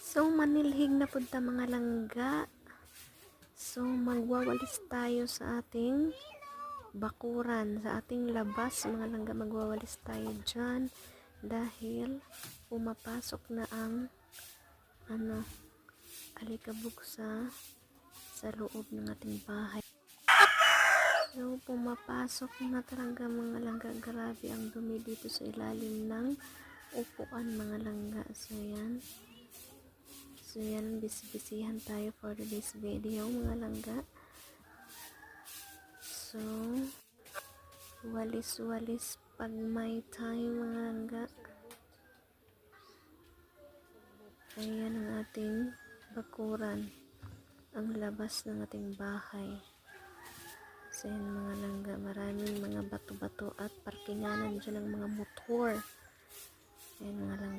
So manilhig na pud ta mga langga. So magwawalis tayo sa ating bakuran, sa ating labas mga langga, magwawalis tayo dyan dahil pumapasok na ang alikabok sa loob ng ating bahay. So pumapasok na talaga mga langga, grabe ang dumi dito sa ilalim ng upuan mga langga. So yan, bisibisihan tayo for this video mga langga. So walis-walis pag may time mga langga. Ayan ang ating bakuran, ang labas ng ating bahay. So yan mga langga, maraming mga bato-bato at parkinganan dyan ng mga motor. Ayan mga langga.